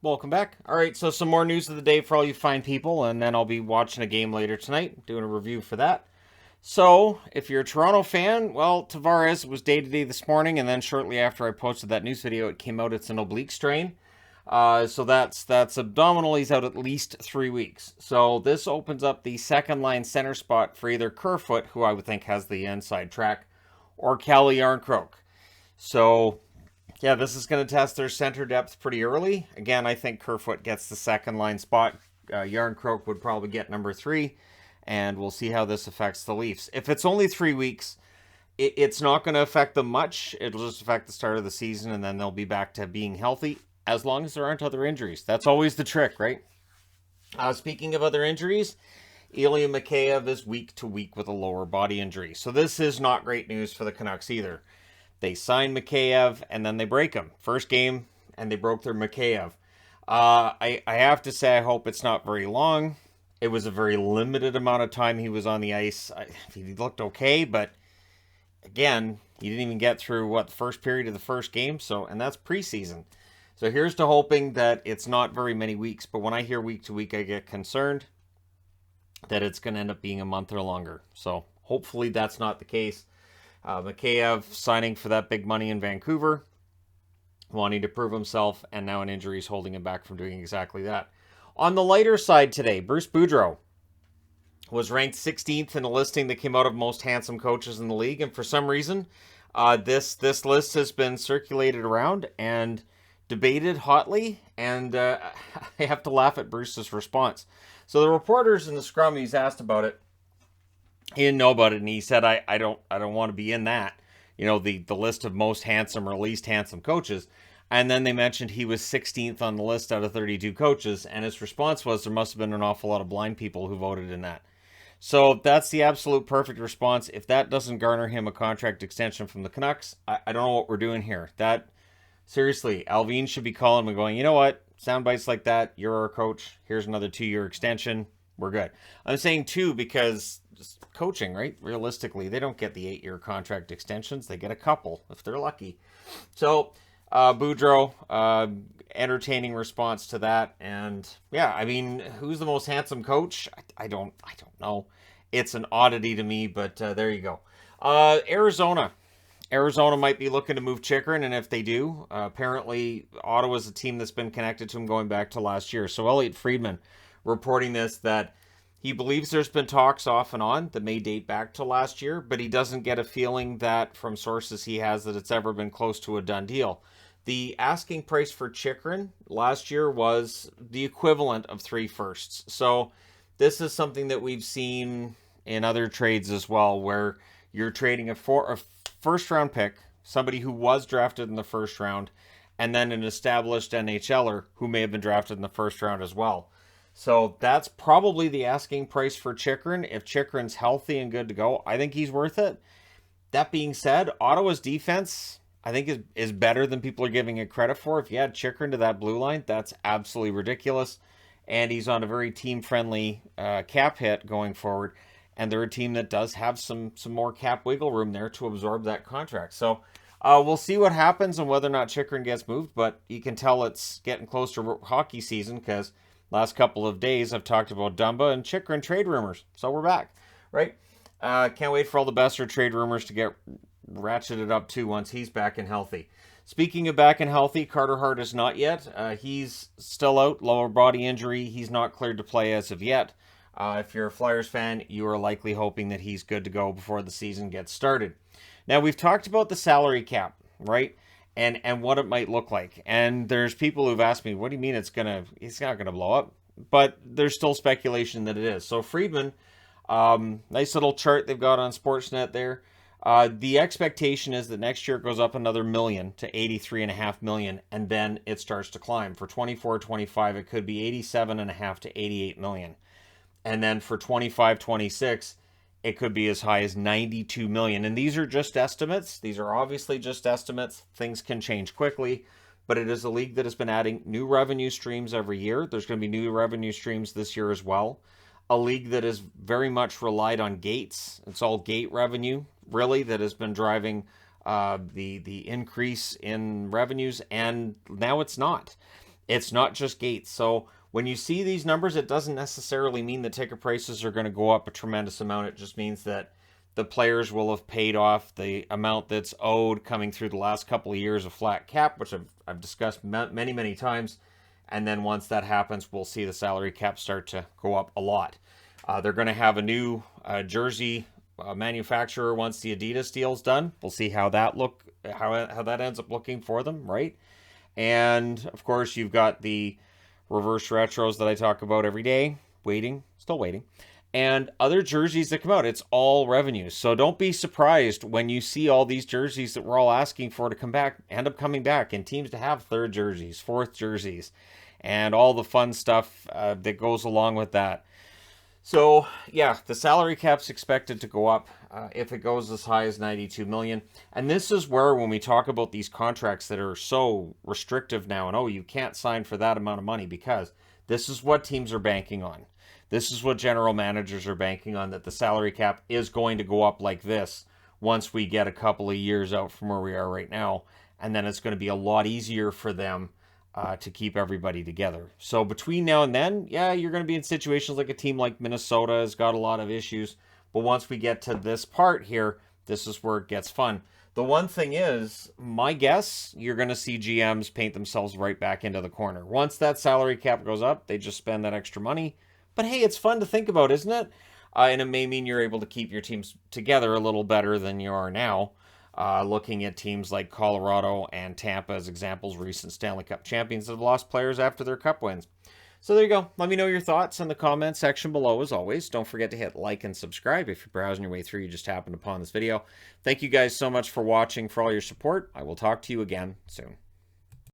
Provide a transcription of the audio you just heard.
Welcome back. All right, so some more news of the day for all you fine people, and then I'll be watching a game later tonight, doing a review for that. So, if you're a Toronto fan, well, Tavares was day-to-day this morning, and then shortly after I posted that news video, it came out it's an oblique strain. So that's abdominal. He's out at least 3 weeks. So this opens up the second line center spot for either Kerfoot, who I would think has the inside track, or Calle Yarncroke. So yeah, this is going to test their center depth pretty early. Again, I think Kerfoot gets the second line spot. Yarncroke would probably get number 3, and we'll see how this affects the Leafs. If it's only 3 weeks, it's not going to affect them much. It'll just affect the start of the season, and then they'll be back to being healthy as long as there aren't other injuries. That's always the trick, right? Speaking of other injuries, Ilya Mikheyev is week to week with a lower body injury. So this is not great news for the Canucks either. They signed Mikheyev, and then they break him. First game, and they broke their Mikheyev. I have to say, I hope it's not very long. It was a very limited amount of time he was on the ice. He looked okay, but again, he didn't even get through, the first period of the first game? And that's preseason. So here's to hoping that it's not very many weeks, but when I hear week to week, I get concerned that it's going to end up being a month or longer. So hopefully that's not the case. Mikheyev signing for that big money in Vancouver, wanting to prove himself, and now an injury is holding him back from doing exactly that. On the lighter side today, Bruce Boudreau was ranked 16th in a listing that came out of most handsome coaches in the league, and for some reason, this list has been circulated around and debated hotly, and I have to laugh at Bruce's response. So the reporters in the scrum, he's asked about it. He didn't know about it, and he said, I don't want to be in that, the list of most handsome or least handsome coaches. And then they mentioned he was 16th on the list out of 32 coaches, and his response was there must have been an awful lot of blind people who voted in that. So that's the absolute perfect response. If that doesn't garner him a contract extension from the Canucks, I don't know what we're doing here. Seriously, Alvin should be calling me going, you know what, sound bites like that, you're our coach, here's another 2-year extension, we're good. I'm saying 2 because just coaching, right? Realistically, they don't get the 8-year contract extensions. They get a couple if they're lucky. So, Boudreau, entertaining response to that. And yeah, I mean, who's the most handsome coach? I don't know. It's an oddity to me, but there you go. Arizona might be looking to move Chychrun, and if they do, apparently Ottawa's a team that's been connected to him going back to last year. So Elliot Friedman reporting that he believes there's been talks off and on that may date back to last year, but he doesn't get a feeling that from sources he has that it's ever been close to a done deal. The asking price for Chychrun last year was the equivalent of 3 firsts. So this is something that we've seen in other trades as well, where you're trading a first round pick, somebody who was drafted in the first round, and then an established NHLer who may have been drafted in the first round as well. So that's probably the asking price for Chychrun. If Chychrun's healthy and good to go, I think he's worth it. That being said, Ottawa's defense, I think, is better than people are giving it credit for. If you add Chychrun to that blue line, that's absolutely ridiculous. And he's on a very team-friendly cap hit going forward. And they're a team that does have some more cap wiggle room there to absorb that contract. So we'll see what happens and whether or not Chychrun gets moved. But you can tell it's getting close to hockey season because last couple of days I've talked about Dumba and Chychrun trade rumors. So we're back, right? Can't wait for all the Besser trade rumors to get ratcheted up too once he's back and healthy. Speaking of back and healthy, Carter Hart is not yet. He's still out, lower body injury. He's not cleared to play as of yet. If you're a Flyers fan, you are likely hoping that he's good to go before the season gets started. Now, we've talked about the salary cap, right? And what it might look like. And there's people who've asked me, what do you mean it's not going to blow up? But there's still speculation that it is. So Friedman, nice little chart they've got on Sportsnet there. The expectation is that next year it goes up another million to 83.5 million, and then it starts to climb. For 24-25, it could be 87.5 to 88 million. And then for 25-26, it could be as high as 92 million. And these are just estimates. These are obviously just estimates. Things can change quickly, but it is a league that has been adding new revenue streams every year. There's going to be new revenue streams this year as well. A league that has very much relied on gates. It's all gate revenue, really, that has been driving the increase in revenues, and now it's not. It's not just gates. So when you see these numbers, it doesn't necessarily mean the ticket prices are going to go up a tremendous amount. It just means that the players will have paid off the amount that's owed coming through the last couple of years of flat cap, which I've discussed many, many times. And then once that happens, we'll see the salary cap start to go up a lot. They're going to have a new jersey manufacturer once the Adidas deal's done. We'll see how that ends up looking for them, right? And of course, you've got the reverse retros that I talk about every day. Still waiting. And other jerseys that come out. It's all revenue. So don't be surprised when you see all these jerseys that we're all asking for to come back, end up coming back, and teams to have third jerseys, fourth jerseys, and all the fun stuff that goes along with that. So, yeah, the salary cap's expected to go up if it goes as high as $92 million. And this is where, when we talk about these contracts that are so restrictive now, and oh, you can't sign for that amount of money, because this is what teams are banking on. This is what general managers are banking on, that the salary cap is going to go up like this once we get a couple of years out from where we are right now. And then it's going to be a lot easier for them to keep everybody together. So between now and then, yeah, you're going to be in situations like a team like Minnesota has got a lot of issues. But once we get to this part here, this is where it gets fun. The one thing is, my guess, you're going to see GMs paint themselves right back into the corner. Once that salary cap goes up, they just spend that extra money. But hey, it's fun to think about, isn't it? And it may mean you're able to keep your teams together a little better than you are now. Looking at teams like Colorado and Tampa as examples, recent Stanley Cup champions that have lost players after their cup wins. So there you go. Let me know your thoughts in the comments section below, as always. Don't forget to hit like and subscribe if you're browsing your way through, you just happened upon this video. Thank you guys so much for watching, for all your support. I will talk to you again soon.